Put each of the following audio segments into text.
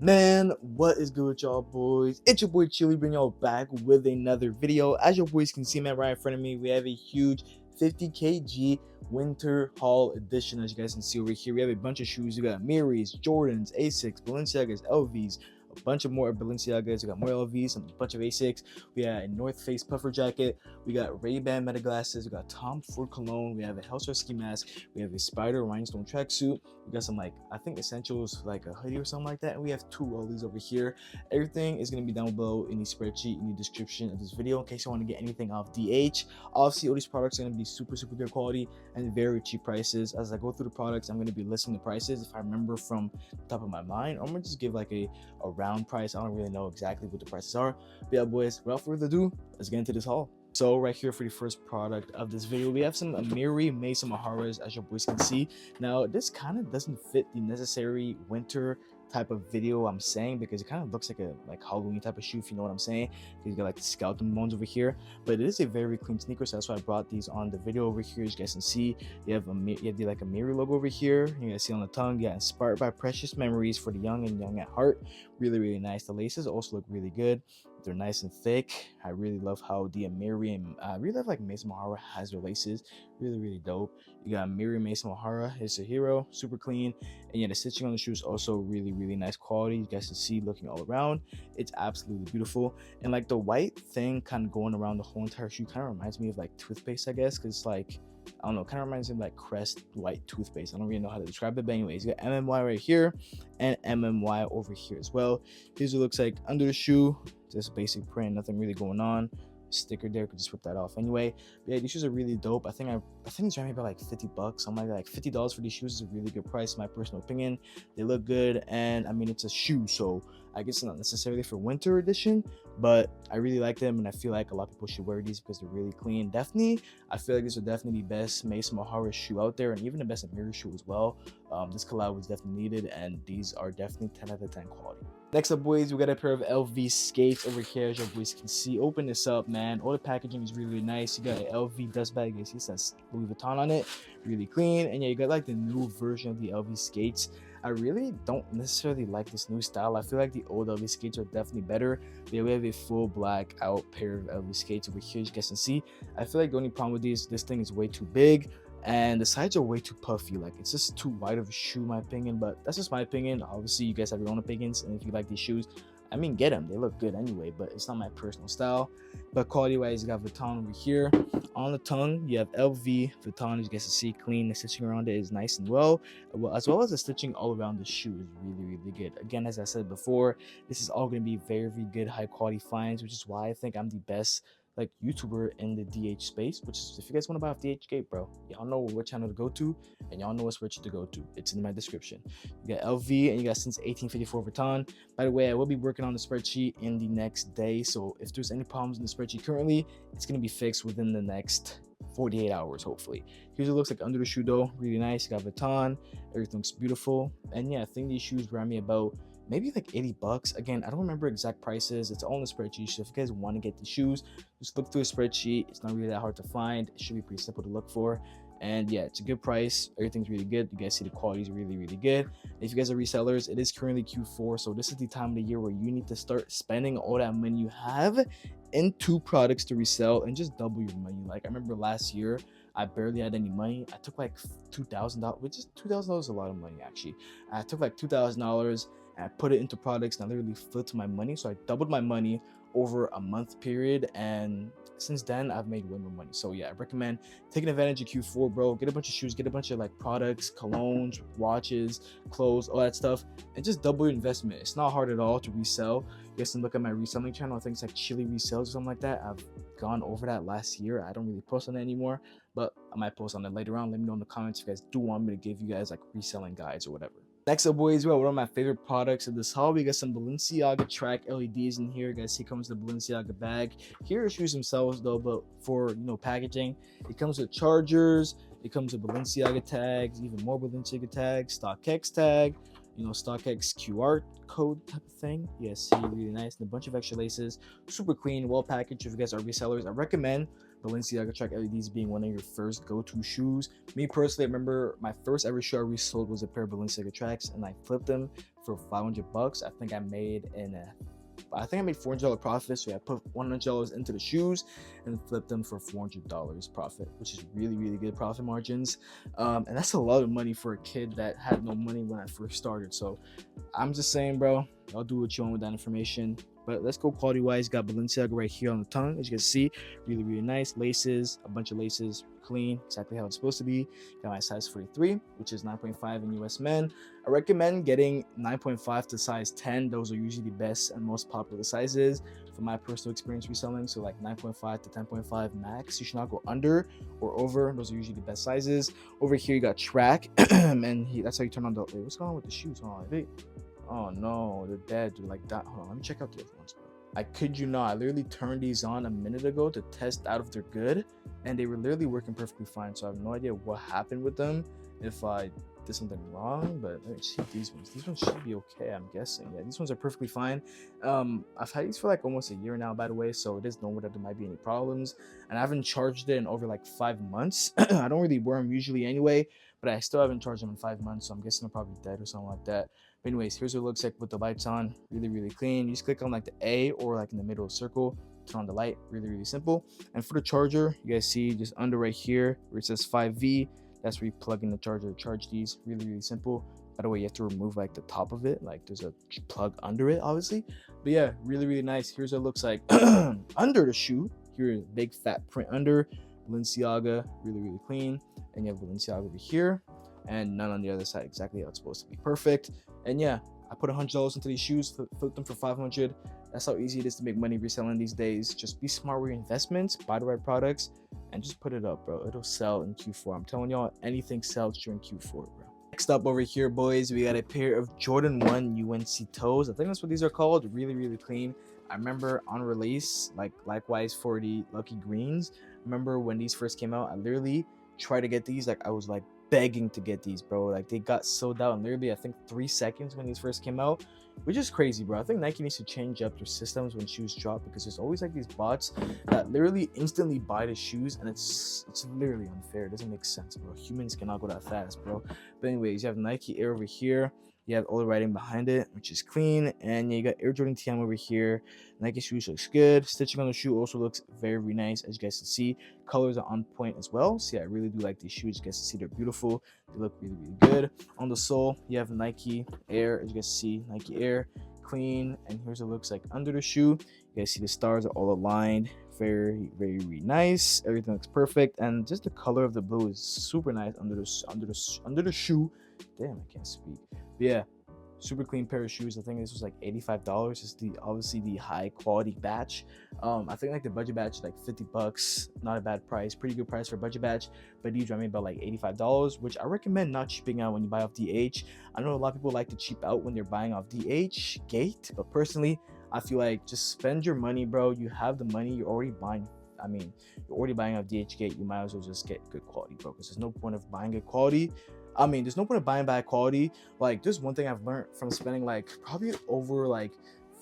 Man, what is good with y'all boys? It's your boy Chili bringing y'all back with another video. As your boys can see, man, right in front of me, we have a huge 50 kg winter haul edition. As you guys can see over here, we have a bunch of shoes. We got Amiris, Jordans, Asics, Balenciagas, LVs, a bunch of more Balenciagas. We got more LVs, a bunch of Asics. We got a North Face puffer jacket. We got Ray-Ban meta glasses. We got Tom Ford cologne. We have a Hellstar ski mask. We have a Spider rhinestone tracksuit. We got some, like, I think essentials, like a hoodie or something like that. And we have two rollies over here. Everything is going to be down below in the spreadsheet in the description of this video in case you want to get anything off DH. Obviously, all these products are going to be super good quality and very cheap prices. As I go through the products, I'm going to be listing the prices if I remember from the top of my mind. I'm going to just give like a round price. I don't really know exactly what the prices are. But yeah, boys, without further ado, let's get into this haul. So right here for the first product of this video, we have some Amiri Mesa Maharas, as your boys can see. Now, this kind of doesn't fit the necessary winter type of video I'm saying, because it kind of looks like a Halloween type of shoe, if you know what I'm saying. You got like the skeleton bones over here, but it is a very clean sneaker, so that's why I brought these on the video over here. As you guys can see, you have the like Amiri logo over here. You guys see on the tongue, yeah, inspired by precious memories for the young and young at heart. Really nice. The laces also look really good. They're nice and thick. I really love how the Amiri and I really love like Mesa Mahara has their laces. Really dope. You got Amiri Mesa Mahara. It's a hero, super clean, and yeah, the stitching on the shoes also really nice quality. You guys can see looking all around. It's absolutely beautiful, and like the white thing kind of going around the whole entire shoe kind of reminds me of like toothpaste, I guess, because like, I don't know, kind of reminds me of like Crest white toothpaste. I don't really know how to describe it, but anyways, you got MMY right here and MMY over here as well. Here's what it looks like under the shoe. Just basic print, nothing really going on. Sticker there, could just rip that off anyway. But yeah, these shoes are really dope. I think it's around about like $50. I'm like $50 for these shoes is a really good price, in my personal opinion. They look good, and I mean, it's a shoe, so I guess it's not necessarily for winter edition, but I really like them, and I feel like a lot of people should wear these because they're really clean. Definitely, I feel like these are definitely the best Mesa Mahara shoe out there, and even the best Amiri shoe as well. This collab was definitely needed, and these are definitely 10 out of 10 quality. Next up, boys, we got a pair of LV skates over here. As your boys can see, open this up, man. All the packaging is really nice. You got an LV dust bag. You see it says Louis Vuitton on it, really clean. And yeah, you got like the new version of the LV skates. I really don't necessarily like this new style. I feel like the old LV skates are definitely better. But yeah, we have a full black out pair of LV skates over here, as you guys can see. I feel like the only problem with this thing is way too big, and the sides are way too puffy. Like, it's just too wide of a shoe, in my opinion, but that's just my opinion. Obviously, you guys have your own opinions, and if you like these shoes, I mean, get them. They look good anyway, but it's not my personal style. But quality wise, you got Vuitton over here. On the tongue, you have LV Vuitton. As you guys can see, clean. The stitching around it is nice and well, as well as the stitching all around the shoe is really good. Again, as I said before, this is all going to be very good high quality finds, which is why I think I'm the best like YouTuber in the DH space. Which is, if you guys want to buy off Dhgate, bro, y'all know what channel to go to, and y'all know what spreadsheet to go to. It's in my description. You got LV, and you got since 1854 Vuitton. By the way, I will be working on the spreadsheet in the next day, so if there's any problems in the spreadsheet currently, it's going to be fixed within the next 48 hours, hopefully. Here's what it looks like under the shoe, though. Really nice. You got Vuitton. Everything looks beautiful. And yeah, I think these shoes ran me about maybe like $80. Again, I don't remember exact prices. It's all in the spreadsheet, so if you guys want to get the shoes, just look through a spreadsheet. It's not really that hard to find. It should be pretty simple to look for. And yeah, it's a good price. Everything's really good. You guys see the quality is really good. If you guys are resellers, it is currently Q4, so this is the time of the year where you need to start spending all that money you have into products to resell and just double your money. Like, I remember last year, I barely had any money. I took like $2,000, which is $2,000 is a lot of money, actually. I took like $2,000 and I put it into products, and I literally flipped my money. So I doubled my money over a month period, and since then I've made way more money. So yeah, I recommend taking advantage of Q4, bro. Get a bunch of shoes, get a bunch of like products, colognes, watches, clothes, all that stuff, and just double your investment. It's not hard at all to resell. You guys can look at my reselling channel. I think it's like Chili Resells or something like that. I've gone over that last year. I don't really post on it anymore, but I might post on it later on. Let me know in the comments if you guys do want me to give you guys like reselling guides or whatever. Next up, boys, we have one of my favorite products of this haul. We got some Balenciaga track LEDs in here. Guys, here comes the Balenciaga bag. Here are shoes themselves, though, but for, you know, packaging, it comes with chargers. It comes with Balenciaga tags, even more Balenciaga tags, StockX tag, you know, StockX QR code type of thing. Yes, see, really nice, and a bunch of extra laces. Super clean, well packaged. If you guys are resellers, I recommend Balenciaga track LEDs being one of your first go-to shoes. Me personally, I remember my first ever shoe I resold was a pair of Balenciaga tracks, and I flipped them for $500. I think I made $400 profit, so I put $100 into the shoes and flipped them for $400 profit, which is really, really good profit margins. And that's a lot of money for a kid that had no money when I first started. So I'm just saying, bro, I'll do what you want with that information. But let's go quality wise. Got Balenciaga right here on the tongue, as you can see. Really, really nice laces, a bunch of laces, clean, exactly how it's supposed to be. Got my size 43, which is 9.5 in US men. I recommend getting 9.5 to size 10. Those are usually the best and most popular sizes from my personal experience reselling. So like 9.5 to 10.5 max. You should not go under or over. Those are usually the best sizes. Over here you got track, and that's how you turn on the. Wait, what's going on with the shoes? Hold on, wait. Oh no, they're dead, dude. Like that. Hold on, let me check out the other ones, bro. I kid you not, I literally turned these on a minute ago to test out if they're good, and they were literally working perfectly fine. So I have no idea what happened with them, if I did something wrong. But let me see these ones. These ones should be okay, I'm guessing. Yeah, these ones are perfectly fine. I've had these for like almost a year now, by the way, so it is known that there might be any problems, and I haven't charged it in over like 5 months. I don't really wear them usually anyway, but I still haven't charged them in 5 months, so I'm guessing they're probably dead or something like that. But anyways, here's what it looks like with the lights on. Really, really clean. You just click on like the A or like in the middle of the circle, turn on the light. Really, really simple. And for the charger, you guys see just under right here where it says 5V, that's where you plug in the charger to charge these. Really, really simple. By the way, you have to remove like the top of it, like there's a plug under it, obviously. But yeah, really, really nice. Here's what it looks like under the shoe. Here's a big fat print under. Balenciaga, really, really clean. And you have Balenciaga over here, and none on the other side, exactly how it's supposed to be. Perfect. And yeah, I put $100 into these shoes, flipped them for $500. That's how easy it is to make money reselling these days. Just be smart with your investments, buy the right products, and just put it up, bro. It'll sell in Q4. I'm telling y'all, anything sells during Q4, bro. Next up over here, boys, we got a pair of Jordan 1 UNC toes. I think that's what these are called. Really, really clean. I remember on release, like likewise for the Lucky Greens. Remember when these first came out, I literally tried to get these. Like I was like begging to get these, bro. Like they got sold out in literally I think 3 seconds when these first came out, which is crazy, bro. I think Nike needs to change up their systems when shoes drop, because there's always like these bots that literally instantly buy the shoes, and it's literally unfair. It doesn't make sense, bro. Humans cannot go that fast, bro. But anyways, you have Nike Air over here. You have all the writing behind it, which is clean, and you got Air Jordan TM over here. Nike shoes looks good. Stitching on the shoe also looks very, very nice, as you guys can see. Colors are on point as well. So yeah, I really do like these shoes. You guys can see they're beautiful. They look really, really good. On the sole, you have Nike Air, as you guys see, Nike Air, clean. And here's what it looks like under the shoe. You guys see the stars are all aligned. Very, very, very nice. Everything looks perfect, and just the color of the blue is super nice under the shoe. Damn, I can't speak. But yeah, super clean pair of shoes. I think this was like $85. It's obviously the high quality batch. I think like the budget batch is like $50. Not a bad price, pretty good price for a budget batch. But these run me about like $85, which I recommend not cheaping out when you buy off DH. I know a lot of people like to cheap out when they're buying off Dhgate, but personally, I feel like just spend your money, bro. You have the money, you're already buying. You're already buying off Dhgate. You might as well just get good quality, bro, because there's no point of buying good quality. There's no point of buying bad quality. Like, there's one thing I've learned from spending like probably over like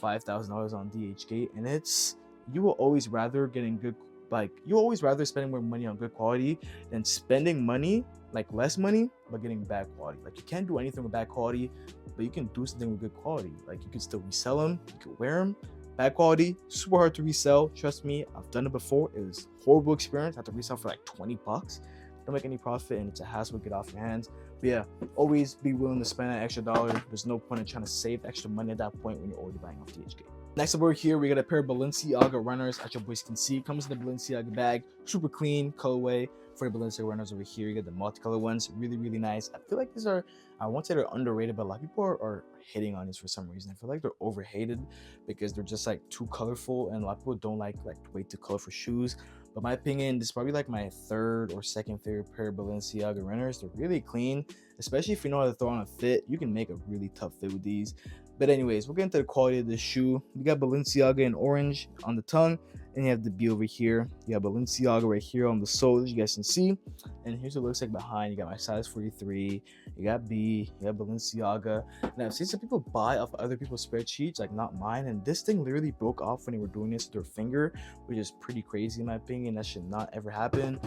$5,000 on Dhgate, and it's you will always rather getting good, like you always rather spending more money on good quality than spending money, like less money, but getting bad quality. Like you can't do anything with bad quality, but you can do something with good quality. Like you can still resell them, you can wear them. Bad quality, super hard to resell. Trust me, I've done it before. It was a horrible experience. I had to resell for like $20. Don't make any profit, and it's a hassle to get off your hands. But yeah, always be willing to spend that extra dollar. There's no point in trying to save extra money at that point when you're already buying off Dhgate. Next up over here, we got a pair of Balenciaga runners, as your boys can see. Comes in the Balenciaga bag, super clean colorway. For the Balenciaga runners over here, you got the multicolor ones, really, really nice. I feel like these are, I won't say they're underrated, but a lot of people are hitting on these for some reason. I feel like they're overhated because they're just like too colorful, and a lot of people don't like way too colorful shoes. But my opinion, this is probably like my third or second favorite pair of Balenciaga runners. They're really clean, especially if you know how to throw on a fit. You can make a really tough fit with these. But anyways, we'll get into the quality of this shoe. We got Balenciaga in orange on the tongue, And you have the B over here. You have Balenciaga right here on the sole, as you guys can see. And here's what it looks like behind. You got my size 43. You got B. You got Balenciaga. And I've seen some people buy off other people's spreadsheets, like not mine. And this thing literally broke off when they were doing this with their finger, which is pretty crazy in my opinion. That should not ever happen.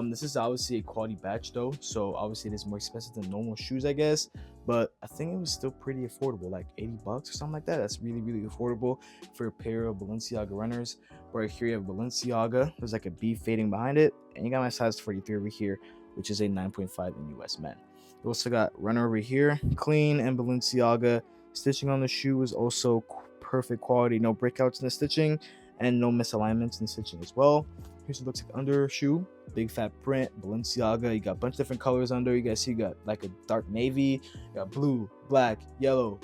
This is obviously a quality batch though, so obviously it is more expensive than normal shoes, I guess. But I think it was still pretty affordable, like 80 bucks or something like that. That's really, really affordable for a pair of Balenciaga runners. Right here you have Balenciaga. There's like a B fading behind it. And you got my size 43 over here, which is a 9.5 in US men. You also got runner over here, clean, and Balenciaga. Stitching on the shoe is also perfect quality. No breakouts in the stitching and no misalignments in the stitching as well. Here's what it looks like under shoe. Big fat print, Balenciaga. You got a bunch of different colors under. You guys see you got like a dark navy, you got blue, black, yellow,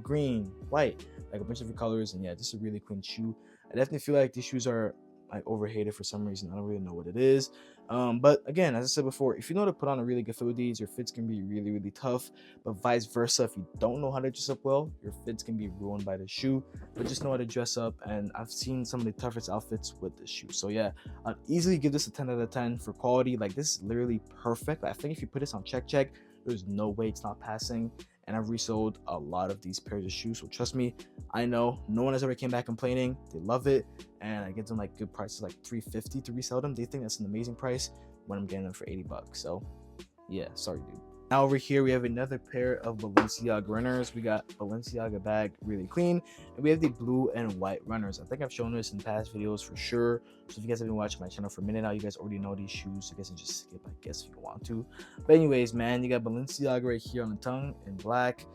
green, white, like a bunch of different colors. And yeah, this is a really clean shoe. I definitely feel like these shoes are like overhated for some reason. I don't really know what it is. But again, as I said before, if you know how to put on a really good fit with these, your fits can be really, really tough. But vice versa, if you don't know how to dress up well, your fits can be ruined by the shoe. But just know how to dress up, and I've seen some of the toughest outfits with this shoe. So yeah, I'd easily give this a 10 out of 10 for quality. Like, this is literally perfect. I think if you put this on check, there's no way it's not passing. And I've resold a lot of these pairs of shoes, so trust me, I know no one has ever came back complaining. They love it, and I get them like good prices, like $350 to resell them. They think that's an amazing price when I'm getting them for 80 bucks. So yeah, sorry dude. Now over here we have another pair of Balenciaga runners. We got Balenciaga bag, really clean, and we have the blue and white runners. I think I've shown this in past videos for sure. So if you guys have been watching my channel for a minute now, you guys already know these shoes. So you guys can just skip, I guess, if you want to. But anyways, man, you got Balenciaga right here on the tongue in black.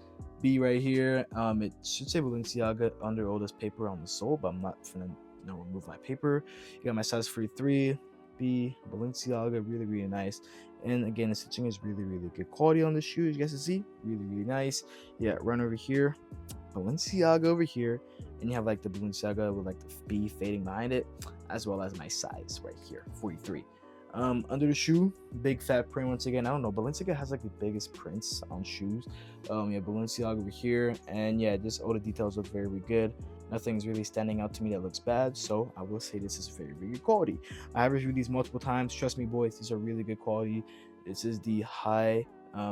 B right here. It should say Balenciaga under all this paper on the sole, but I'm not gonna remove my paper. You got my size 43. B, Balenciaga, really, really nice. And again, the stitching is really, really good quality on the shoes. You guys can see, really, really nice. Yeah, run over here, Balenciaga over here, and you have like the Balenciaga with like the B fading behind it, as well as my size right here, 43. Under the shoe, big fat print once again. I don't know, Balenciaga has like the biggest prints on shoes. Yeah, Balenciaga over here, and yeah, just all the details look very, very good. Nothing's really standing out to me that looks bad, so I will say this is very, very good quality. I have reviewed these multiple times. Trust me, boys, these are really good quality. This is the high.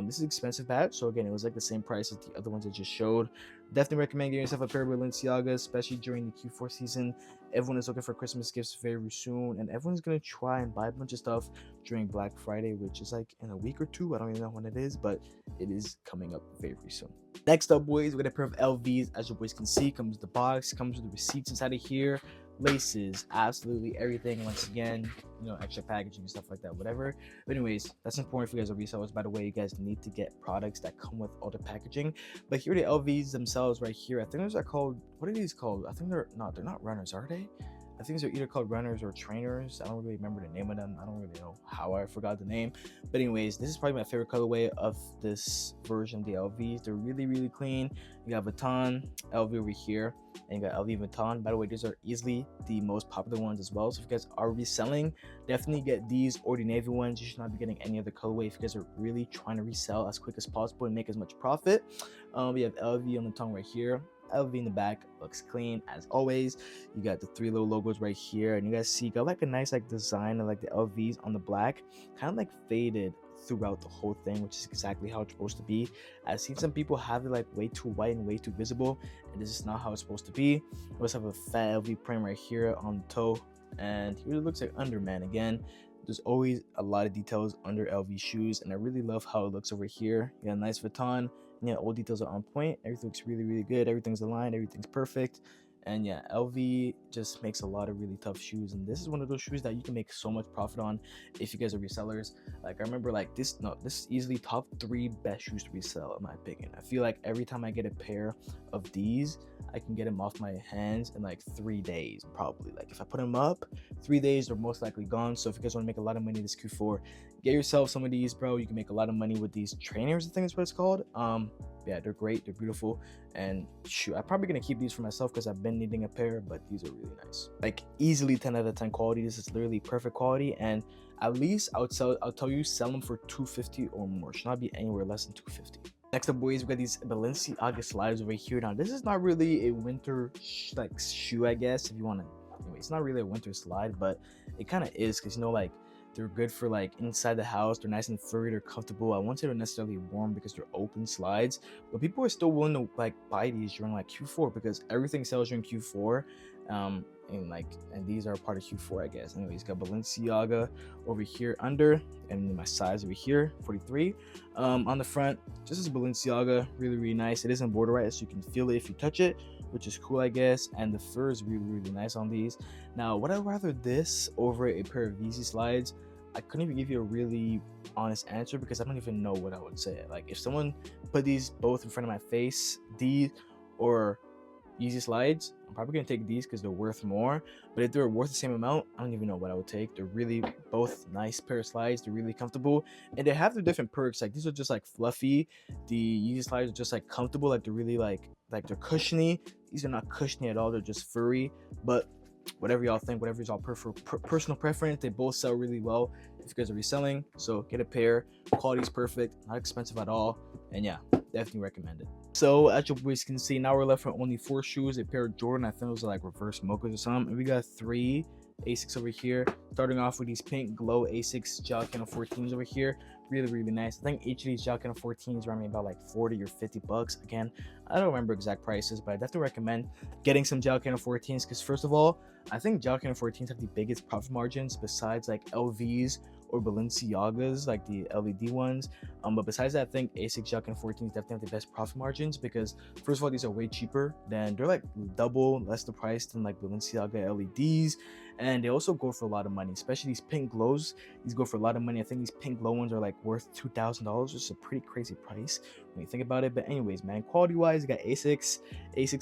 This is expensive batch, so again, it was like the same price as the other ones I just showed. Definitely recommend getting yourself a pair of Balenciagas, especially during the Q4 season. Everyone is looking for Christmas gifts very soon, and everyone's gonna try and buy a bunch of stuff during Black Friday, which is like in a week or two. I don't even know when it is, but it is coming up very soon. Next up, boys, we got a pair of LVs. As your boys can see, comes with the box, comes with the receipts inside of here, laces, absolutely everything. Once again, extra packaging and stuff like that, whatever. But anyways, that's important for you guys, resellers. By the way, you guys need to get products that come with all the packaging. But here are the LVs themselves right here. I think those are called, what are these called? I think they're not runners, are they? I think these are either called runners or trainers. I don't really remember the name of them. I don't really know how I forgot the name. But anyways, this is probably my favorite colorway of this version of the LVs. They're really, really clean. You got Vuitton, LV over here, and you got LV Vuitton. By the way, these are easily the most popular ones as well. So if you guys are reselling, definitely get these or the navy ones. You should not be getting any other colorway if you guys are really trying to resell as quick as possible and make as much profit. We have LV on the tongue right here. LV in the back looks clean as always. You got the 3 little logos right here, and you guys see got like a nice like design of like the LVs on the black, kind of like faded throughout the whole thing, which is exactly how it's supposed to be. I've seen some people have it like way too white and way too visible, and this is not how it's supposed to be. We also have a fat LV print right here on the toe, and here it looks like under, man. Again, there's always a lot of details under LV shoes, and I really love how it looks over here. You got a nice Vuitton. Yeah, all details are on point. Everything looks really, really good. Everything's aligned. Everything's perfect. And yeah, LV just makes a lot of really tough shoes, and this is one of those shoes that you can make so much profit on if you guys are resellers. Like, I remember like this is easily top 3 best shoes to resell in my opinion. I feel like every time I get a pair of these, I can get them off my hands in like 3 days probably. Like, if I put them up 3 days, they're most likely gone. So if you guys want to make a lot of money this Q4, get yourself some of these, bro. You can make a lot of money with these trainers, I think that's what it's called. Yeah, they're great, they're beautiful, and shoot, I'm probably gonna keep these for myself because I've been needing a pair, but these are really nice. Like, easily 10 out of 10 quality. This is literally perfect quality, and at least I'll tell you, sell them for $250 or more. Should not be anywhere less than $250. Next up, boys, we got these Balenciaga slides over here. Now, this is not really a winter like shoe, I guess, if you want to Anyway, it's not really a winter slide, but it kind of is, because you know, like, they're good for like inside the house. They're nice and furry. They're comfortable. I won't say they're necessarily warm because they're open slides, but people are still willing to like buy these during like Q4 because everything sells during Q4. And these are part of Q4, I guess. Anyways, got Balenciaga over here under, and my size over here, 43. On the front, just as Balenciaga, really nice. It isn't borderized, so you can feel it if you touch it, which is cool, I guess. And the fur is really nice on these. Now, would I rather this over a pair of Yeezy slides? I couldn't even give you a really honest answer because I don't even know what I would say. Like, if someone put these both in front of my face, these or Yeezy slides, I'm probably gonna take these because they're worth more. But if they're worth the same amount, I don't even know what I would take. They're really both nice pair of slides. They're really comfortable, and they have their different perks. Like, these are just like fluffy. The Yeezy slides are just like comfortable. Like, they're really like they're cushiony. These are not cushiony at all. They're just furry. But whatever y'all think, whatever y'all personal preference, they both sell really well if you guys are reselling. So get a pair. Quality's perfect, not expensive at all, and yeah, definitely recommend it. So as you boys can see, now we're left with only 4 shoes. A pair of Jordan, I think those are like reverse mochas or something, and we got 3 Asics over here. Starting off with these pink glow Asics gel Cano 14s over here. Really nice. I think each of these gel Cano 14s run me about like 40 or 50 bucks. Again, I don't remember exact prices, but I definitely recommend getting some gel Cano 14s because, first of all, I think gel Cano 14s have the biggest profit margins besides like LVs or Balenciagas, like the LED ones. But besides that, I think Asics gel Cano 14s definitely have the best profit margins because, first of all, these are way cheaper than, they're like double less the price than like Balenciaga LEDs, and they also go for a lot of money, especially these pink glows. These go for a lot of money. I think these pink glow ones are like worth $2,000, which is a pretty crazy price when you think about it. But anyways, man, quality wise, you got Asics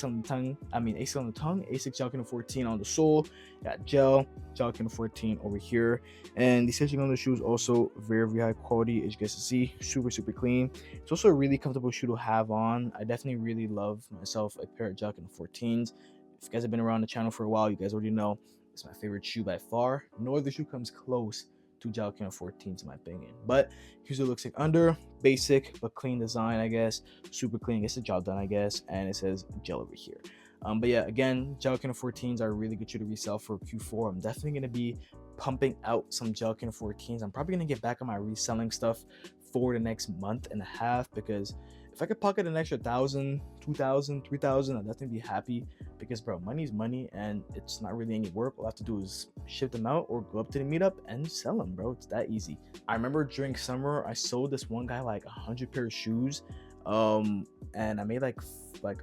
on the tongue. Asics on the tongue, Asics gel Cano 14 on the sole. You got gel Cano 14 over here, and the stitching on the shoes also very high quality, as you guys can see. Super clean. It's also a really comfortable shoe to have on. I definitely really love myself a pair of gel Cano 14s. If you guys have been around the channel for a while, you guys already know it's my favorite shoe by far. No other shoe comes close to gel Cano 14s in my opinion. But here's what it looks like under. Basic but clean design, I guess. Super clean, gets the job done, I guess. And it says gel over here. But yeah, again, gel Cano 14s are a really good shoe to resell for Q4. I'm definitely going to be pumping out some gel Cano 14s. I'm probably going to get back on my reselling stuff for the next month and a half, because if I could pocket an extra 1,000, 2,000, 3,000, I'd definitely be happy, because bro, money is money and it's not really any work. All I have to do is ship them out or go up to the meetup and sell them, bro. It's that easy. I remember during summer, I sold this one guy like 100 pair of shoes, and I made like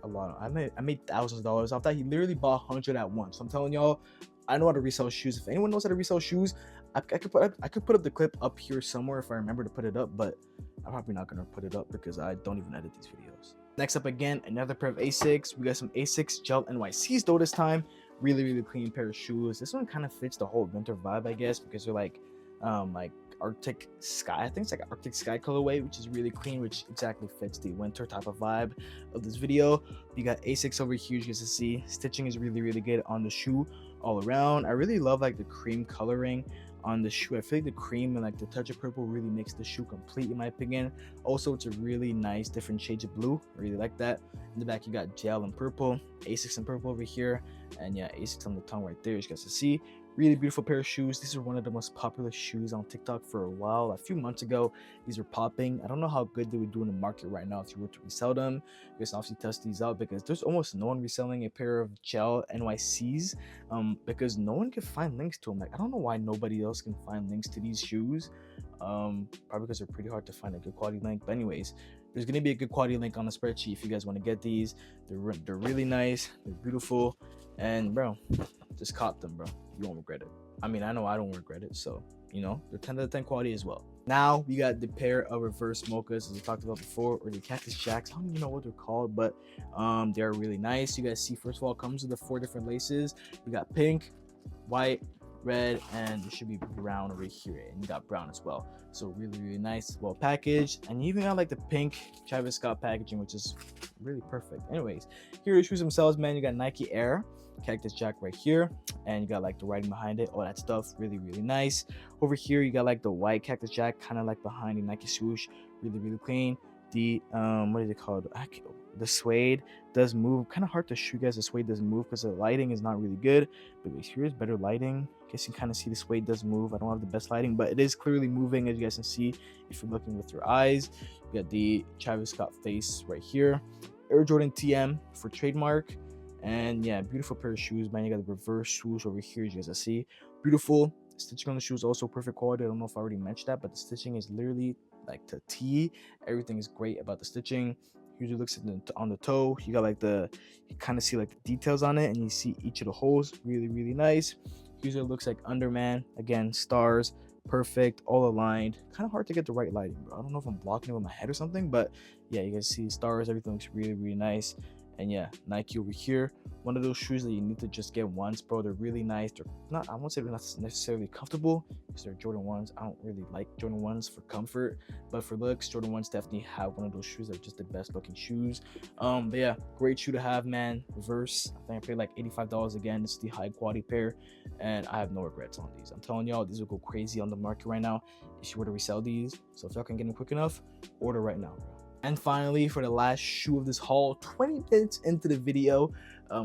a lot. I made thousands of dollars off that. He literally bought 100 at once. So I'm telling y'all, I know how to resell shoes. If anyone knows how to resell shoes, I could put up the clip up here somewhere if I remember to put it up, but I'm probably not gonna put it up because I don't even edit these videos. Next up, again, another pair of Asics. We got some Asics gel NYCs though this time. Really clean pair of shoes. This one kind of fits the whole winter vibe, I guess, because they're like Arctic sky. I think it's like an Arctic sky colorway, which is really clean, which exactly fits the winter type of vibe of this video. You got Asics over here, you guys can see stitching is really good on the shoe all around. I really love like the cream coloring on the shoe. I feel like the cream and like the touch of purple really makes the shoe complete in my opinion. Also, it's a really nice different shades of blue. I really like that. In the back you got gel and purple, Asics and purple over here, and yeah, Asics on the tongue right there, as you guys can see. Really beautiful pair of shoes. These are one of the most popular shoes on TikTok for a while. A few months ago, these were popping. I don't know how good they would do in the market right now if you were to resell them. You guys obviously test these out, because there's almost no one reselling a pair of gel NYCs, because no one can find links to them. Like, I don't know why nobody else can find links to these shoes. Probably because they're pretty hard to find a good quality link. But anyways, there's gonna be a good quality link on the spreadsheet if you guys want to get these. They're really nice. They're beautiful, and bro, just cop them, bro. You won't regret it. I mean, I know I don't regret it, so you know, they're 10 out of 10 quality as well. Now we got the pair of reverse mochas, as we talked about before, or the Cactus Jacks. I don't even know what they're called, but they're really nice. You guys see, first of all, it comes with the 4 different laces. We got pink, white, red, and it should be brown over here, and you got brown as well. So really nice, well packaged, and you even got like the pink Travis Scott packaging, which is really perfect. Anyways, here are the shoes themselves, man. You got Nike Air Cactus Jack right here, and you got like the writing behind it, all that stuff. Really nice. Over here you got like the white Cactus Jack, kind of like behind the Nike swoosh. Really clean. The what is it called? the suede does move. Kind of hard to show you guys the suede doesn't move because the lighting is not really good. But here's better lighting. I guess you kind of see the suede does move. I don't have the best lighting, but it is clearly moving, as you guys can see if you're looking with your eyes. You got the Travis Scott face right here. Air Jordan TM for trademark. And yeah, beautiful pair of shoes, man. You got the reverse swoosh over here, as you guys can see. Beautiful. Stitching on the shoes also perfect quality. I don't know if I already mentioned that, but the stitching is literally like to T. Everything is great about the stitching. Here's what it looks on the toe. You got like you kind of see like the details on it, and you see each of the holes. Really, really nice. Here's what it looks like under, man. Again, stars, perfect, all aligned. Kind of hard to get the right lighting, bro. I don't know if I'm blocking it with my head or something, but yeah, you guys see stars. Everything looks really, really nice. And yeah, Nike over here. One of those shoes that you need to just get once, bro. They're really nice. They're not, I won't say they're not necessarily comfortable because they're Jordan 1s. I don't really like Jordan 1s for comfort, but for looks, Jordan 1s definitely have one of those shoes that are just the best looking shoes. But yeah, great shoe to have, man. Reverse. I think I paid like $85 again. It's the high quality pair, and I have no regrets on these. I'm telling y'all, these will go crazy on the market right now if you were to resell these. So if y'all can get them quick enough, order right now, bro. And finally, for the last shoe of this haul, 20 minutes into the video,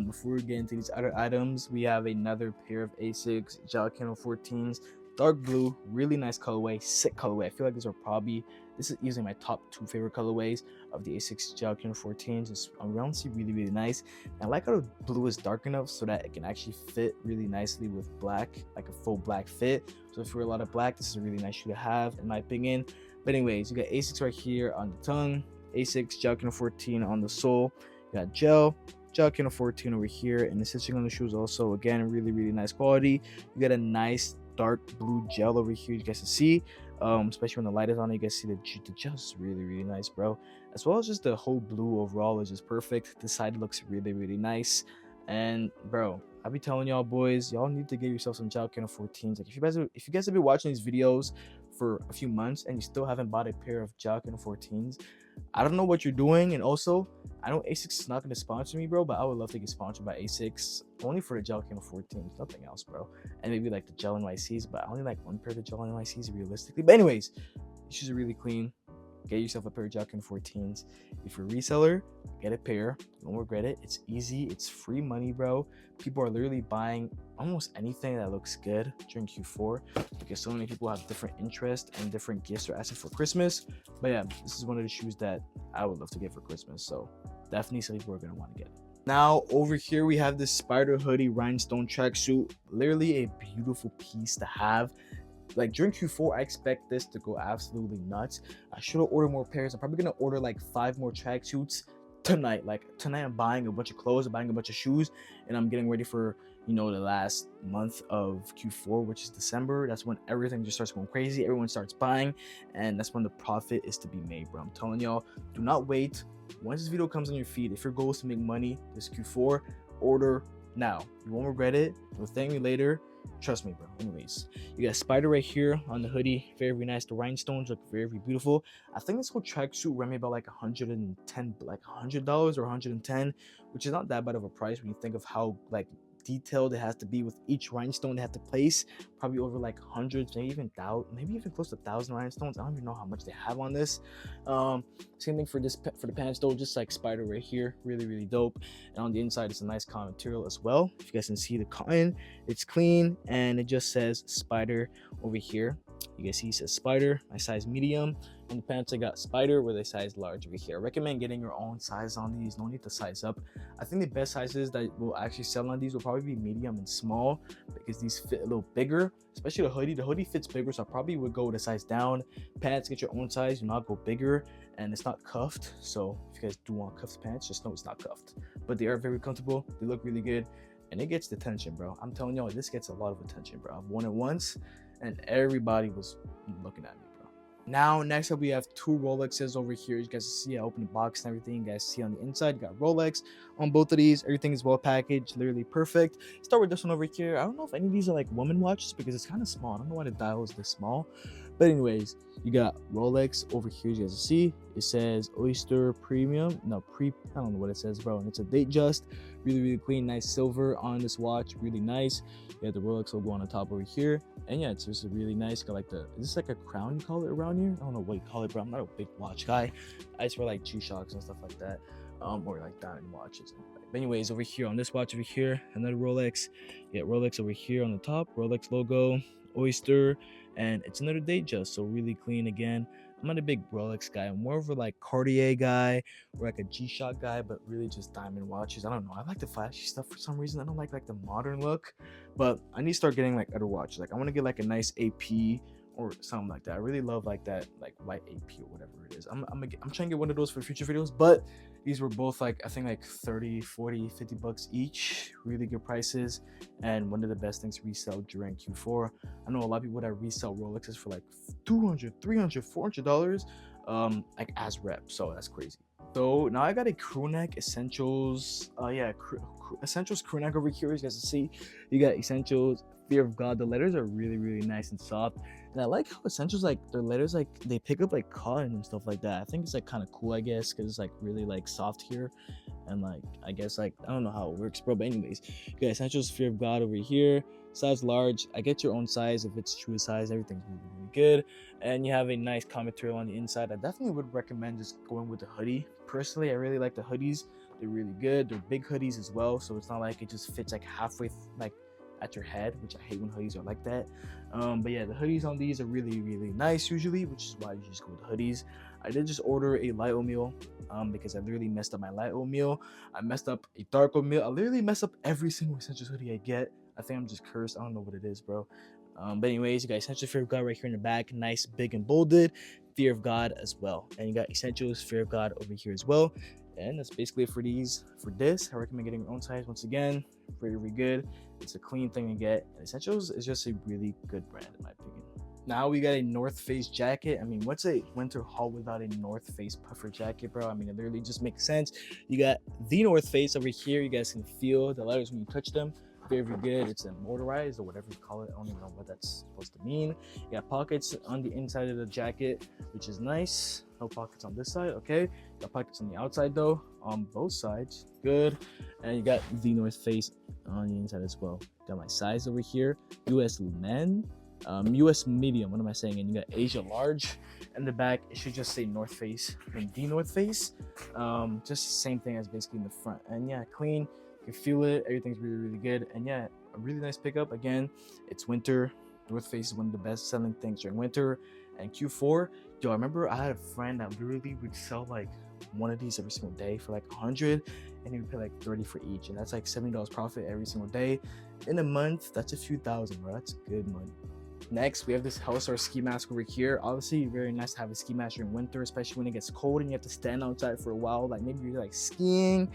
before we get into these other items, we have another pair of Asics Jalcano 14s, dark blue, really nice colorway, sick colorway. I feel like this is easily my top 2 favorite colorways of the Asics Jalcano 14s. It's honestly really, really nice. And I like how the blue is dark enough so that it can actually fit really nicely with black, like a full black fit. So if you're a lot of black, this is a really nice shoe to have, in my opinion. But anyways, you got Asics right here on the tongue, Asics Jalcano 14 on the sole. You got Jalcano 14 over here, and the stitching on the shoes also, again, really, really nice quality. You got a nice dark blue gel over here, you guys can see, especially when the light is on. You guys see the gel is really, really nice, bro. As well as just the whole blue overall is just perfect. The side looks really, really nice. And bro, I'll be telling y'all, boys, y'all need to get yourself some Jalcano 14s. Like if you guys have been watching these videos for a few months and you still haven't bought a pair of Jalcano 14s, I don't know what you're doing. And also, I know Asics is not going to sponsor me, bro, but I would love to get sponsored by Asics only for the Jalcano 14s, nothing else, bro. And maybe like the Gel NYCs, but I only like one pair of the Gel NYCs realistically. But anyways, these shoes are really clean. Get yourself a pair of Jalcano 14s. If you're a reseller, get a pair. You won't regret it. It's easy. It's free money, bro. People are literally buying almost anything that looks good during Q4 because so many people have different interests and different gifts they're asking for Christmas. But yeah, this is one of the shoes that I would love to get for Christmas. So definitely some people are going to want to get it. Now over here we have this spider hoodie rhinestone tracksuit. Literally a beautiful piece to have. Like during Q4, I expect this to go absolutely nuts. I should have ordered more pairs. I'm probably gonna order like 5 more tracksuits tonight. Like tonight, I'm buying a bunch of clothes, I'm buying a bunch of shoes, and I'm getting ready for, you know, the last month of Q4, which is December. That's when everything just starts going crazy. Everyone starts buying, and that's when the profit is to be made, bro. I'm telling y'all, do not wait. Once this video comes on your feed, if your goal is to make money this Q4, order now. You won't regret it. You'll thank me later. Trust me, bro. Anyways, you got spider right here on the hoodie. Very, very nice. The rhinestones look very, very beautiful. I think this whole tracksuit ran me about like $110, like $100 or 110, which is not that bad of a price when you think of how like detailed it has to be with each rhinestone they have to place. Probably over like hundreds, maybe even close to 1,000 rhinestones. I don't even know how much they have on this. Same thing for the pants though, just like spider right here, really, really dope. And on the inside it's a nice cotton material as well. If you guys can see the cotton, it's clean, and it just says spider over here. You guys see it says spider, my size medium. On the pants I got spider with a size large over here. I recommend getting your own size on these. No need to size up. I think the best sizes that will actually sell on these will probably be medium and small because these fit a little bigger, especially the hoodie. The hoodie fits bigger, so I probably would go with a size down. Pants, get your own size, do not go bigger, and it's not cuffed. So if you guys do want cuffed pants, just know it's not cuffed. But they are very comfortable, they look really good, and it gets the attention, bro. I'm telling y'all, this gets a lot of attention, bro. I've worn it once and everybody was looking at me, bro. Now next up we have 2 Rolexes over here. You guys see I opened the box and everything. You guys see on the inside you got Rolex on both of these. Everything is well packaged, literally perfect. Start with this one over here. I don't know if any of these are like woman watches because it's kind of small. I don't know why the dial is this small, but anyways, you got Rolex over here. You guys see it says Oyster Premium, I don't know what it says, bro, and it's a date just. Really, really clean, nice silver on this watch, really nice. You have the Rolex logo on the top over here, and yeah, it's just a really nice. Got like is this like a crown you call it around here? I don't know what you call it, bro. I'm not a big watch guy. I just wear like G-Shocks and stuff like that. or like diamond watches. But anyways, over here on this watch over here, another Rolex. Yeah, Rolex over here on the top, Rolex logo, Oyster, and it's another Datejust, so really clean again. I'm not a big Rolex guy. I'm more of a like Cartier guy or like a G-Shock guy, but really just diamond watches. I don't know. I like the flashy stuff for some reason. I don't like the modern look, but I need to start getting like other watches. Like I want to get like a nice AP or something like that. I really love like that like white AP or whatever it is. I'm trying to get one of those for future videos, but these were both like I think like 30, 40, 50 bucks each. Really good prices, and one of the best things to resell during Q4. I know a lot of people that resell Rolexes for like 200, 300, 400 dollars, like as rep. So that's crazy. So now I got a crew neck essentials. Essentials crew neck over here. As you guys can see, you got essentials. Fear of God. The letters are really, really nice and soft. And I like how essentials, like their letters, like they pick up like cotton and stuff like that. I think it's like kind of cool, I guess, because it's like really like soft here. And like I guess like I don't know how it works, bro. But anyways, you got essentials, Fear of God over here. Size large. I get your own size if it's true size. Everything's really, really good. And you have a nice material on the inside. I definitely would recommend just going with the hoodie. Personally, I really like the hoodies. They're really good. They're big hoodies as well, so it's not like it just fits like halfway like at your head, which I hate when hoodies are like that. But yeah, the hoodies on these are really, really nice usually, which is why you just go with hoodies. I did just order a light oatmeal because I literally messed up my light oatmeal. I messed up a dark oatmeal. I literally mess up every single essentials hoodie I get. I think I'm just cursed. I don't know what it is, bro. But anyways, you got Essentials Fear of God right here in the back, nice, big, and bolded. Fear of God as well, and you got Essentials Fear of God over here as well. And that's basically it for these. For this, I recommend getting your own size. Once again, very, very good. It's a clean thing to get. And Essentials is just a really good brand in my opinion. Now we got a North Face jacket. I mean, what's a winter haul without a North Face puffer jacket, bro? I mean, it literally just makes sense. You got the North Face over here. You guys can feel the letters when you touch them. Very, very good. It's a motorized or whatever you call it. I don't even know what that's supposed to mean. You got pockets on the inside of the jacket, which is nice. No pockets on this side. Okay. You got pockets on the outside though, on both sides. Good. And you got the North Face on the inside as well. Got my size over here. US men. US medium, what am I saying? And you got Asia large. In the back, it should just say North Face and the North Face. Just the same thing as basically in the front. And yeah, clean. You can feel it. Everything's really, really good. And yeah, a really nice pickup. Again, it's winter. North Face is one of the best selling things during winter. And Q4, yo, I remember I had a friend that literally would sell like one of these every single day for like 100, and he would pay like 30 for each, and that's like $70 profit every single day. In a month, that's a few thousand, bro. That's good money. Next, we have this Hellstar ski mask over here. Obviously, very nice to have a ski mask during winter, especially when it gets cold and you have to stand outside for a while. Like maybe you're like skiing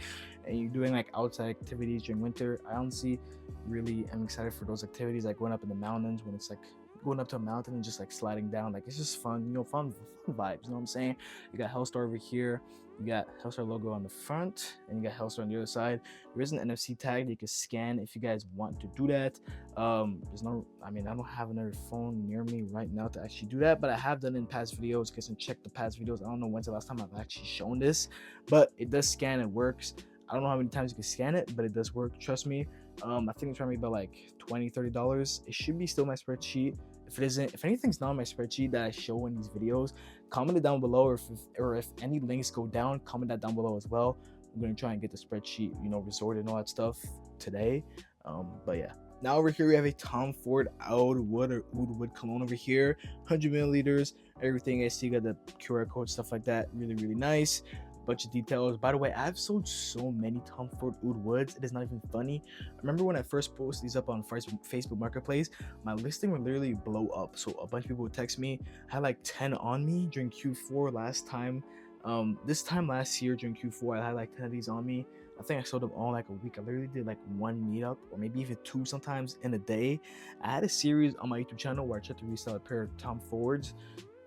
and you're doing like outside activities during winter. I honestly really am excited for those activities, like going up in the mountains when it's like going up to a mountain and just like sliding down. Like it's just fun, you know, fun vibes. You know what I'm saying? You got Hellstar over here. You got Hellstar logo on the front, and you got Hellstar on the other side. There is an NFC tag that you can scan if you guys want to do that. There's no, I mean, I don't have another phone near me right now to actually do that, but I have done it in past videos. You guys can check the past videos. I don't know when's the last time I've actually shown this, but it does scan. It works. I don't know how many times you can scan it, but it does work. Trust me. I think it's probably about like $20, $30. It should be still my spreadsheet. If it isn't, if anything's not on my spreadsheet that I show in these videos, comment it down below, or if any links go down, comment that down below as well. I'm gonna try and get the spreadsheet, you know, resorted and all that stuff today. But yeah. Now over here we have a Tom Ford Oud Wood cologne over here, 100 milliliters. Everything I see, got the QR code, stuff like that. Really, really nice. Bunch of details. By the way, I've sold so many Tom Ford Oud Woods, it is not even funny. I remember when I first posted these up on Facebook Marketplace, my listing would literally blow up. So a bunch of people would text me. I had like 10 on me during Q4 last time. This time last year during Q4, I had like 10 of these on me. I think I sold them all like a week. I literally did like one meetup, or maybe even two sometimes in a day. I had a series on my YouTube channel where I tried to resell a pair of Tom Fords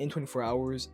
in 24 hours.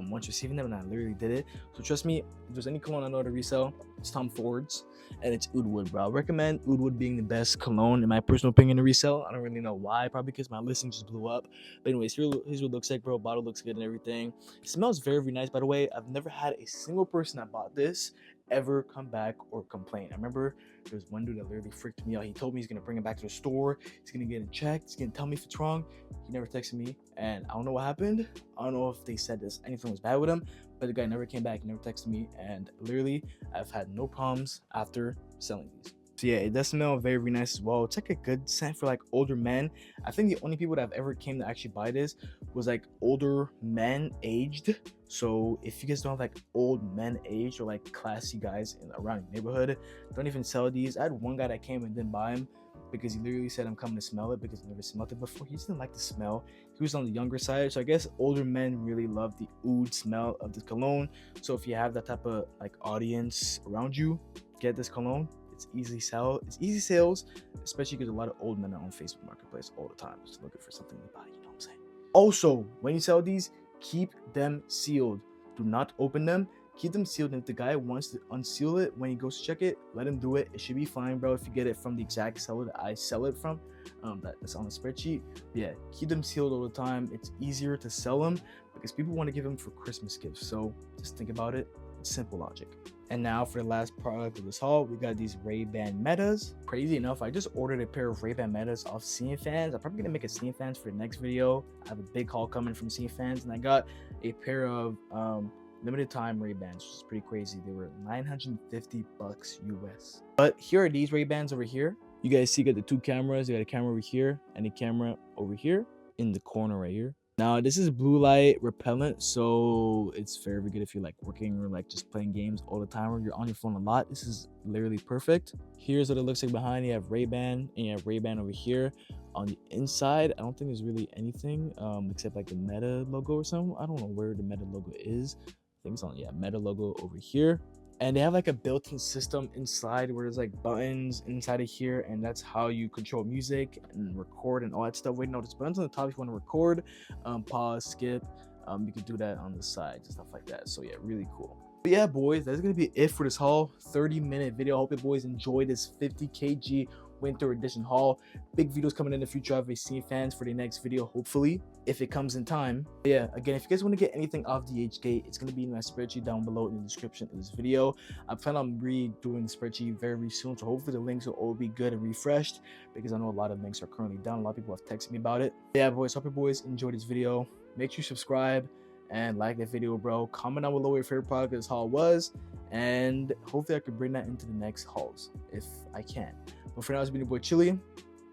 Once receiving them, and I literally did it. So trust me, if there's any cologne I know how to resell, it's Tom Ford's, and it's Oud Wood, bro. I recommend Oud Wood being the best cologne in my personal opinion to resell. I don't really know why, probably because my listing just blew up. But anyways, here's what it looks like, bro. Bottle looks good and everything. It smells very, very nice, by the way. I've never had a single person that bought this ever come back or complain. I remember there was one dude that literally freaked me out. He told me he's gonna bring it back to the store, he's gonna get it checked, he's gonna tell me if it's wrong. He never texted me, and I don't know what happened. I don't know if they said this anything was bad with him, but the guy never came back, never texted me, and literally I've had no problems after selling these. So yeah, it does smell very, very nice as well. It's like a good scent for like older men. I think the only people that have ever came to actually buy this was like older men aged. So if you guys don't have like old men aged or like classy guys around your neighborhood, don't even sell these. I had one guy that came and didn't buy them because he literally said I'm coming to smell it because he never smelled it before. He just didn't like the smell. He was on the younger side, so I guess older men really love the oud smell of this cologne. So if you have that type of like audience around you, get this cologne. It's easy sales, especially because a lot of old men are on Facebook Marketplace all the time, just looking for something to buy. You know what I'm saying? Also, when you sell these, keep them sealed. Do not open them. Keep them sealed. And if the guy wants to unseal it when he goes to check it, let him do it. It should be fine, bro. If you get it from the exact seller that I sell it from, that's on the spreadsheet. But yeah, keep them sealed all the time. It's easier to sell them because people want to give them for Christmas gifts. So just think about it. It's simple logic. And now for the last product of this haul, we got these Ray-Ban Metas. Crazy enough, I just ordered a pair of Ray-Ban Metas off Ceiling Fans. I'm probably gonna make a Ceiling Fans for the next video. I have a big haul coming from Ceiling Fans, and I got a pair of limited time Ray-Bans, which is pretty crazy. They were $950 US. But here are these Ray-Bans over here. You guys see, you got the two cameras. You got a camera over here and a camera over here in the corner right here. Now this is blue light repellent, so it's very good if you're like working or like just playing games all the time or you're on your phone a lot. This is literally perfect. Here's what it looks like behind. You have Ray-Ban and you have Ray-Ban over here. On the inside, I don't think there's really anything except like the Meta logo or something. I don't know where the Meta logo is. I think it's on, yeah, Meta logo over here. And they have like a built-in system inside where there's like buttons inside of here, and that's how you control music and record and all that stuff. Wait, no, there's buttons on the top if you want to record, pause, skip. You can do that on the side and stuff like that. So yeah, really cool. But yeah, boys, that's gonna be it for this haul. 30-minute video. I hope you boys enjoyed this 50 kg winter edition haul. Big videos coming in the future. I have a Ceiling Fans for the next video, hopefully, if it comes in time. But yeah, again, if you guys want to get anything off Dhgate, it's going to be in my spreadsheet down below in the description of this video. I plan on redoing the spreadsheet very soon, so hopefully the links will all be good and refreshed, because I know a lot of links are currently down. A lot of people have texted me about it. But yeah, boys, hope you boys enjoyed this video. Make sure you subscribe and like that video, bro. Comment down below what your favorite product of this haul was, and hopefully I could bring that into the next hauls if I can. But for now, it's been your boy Chili.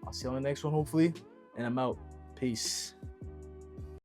I'll see you on the next one, hopefully. And I'm out. Peace.